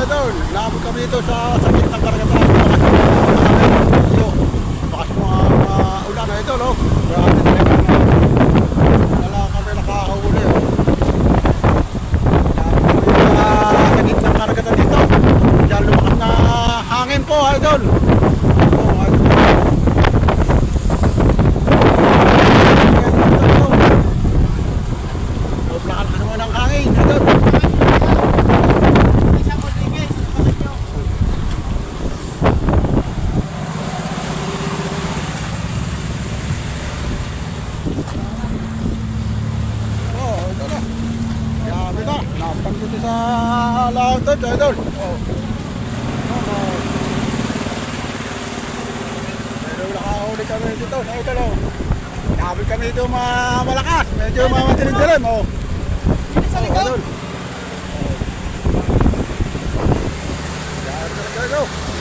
idol. Naabot kami dito sa sakit ng karagatan. Bakas mga ulan na idol, oh. Grabe talaga. Wala kami nakahuli, oh. Sakit ng karagatan dito. Diyan lumakas na hangin po, idol. Oh, idol. Lakas na naman ang hangin, idol. Napan dito sa lahat doon, idol. Pero nakahuli kami dito, idol. Nakahuli kami dito malakas. Medyo matinig-dilim, oh. Sa likod. Idol.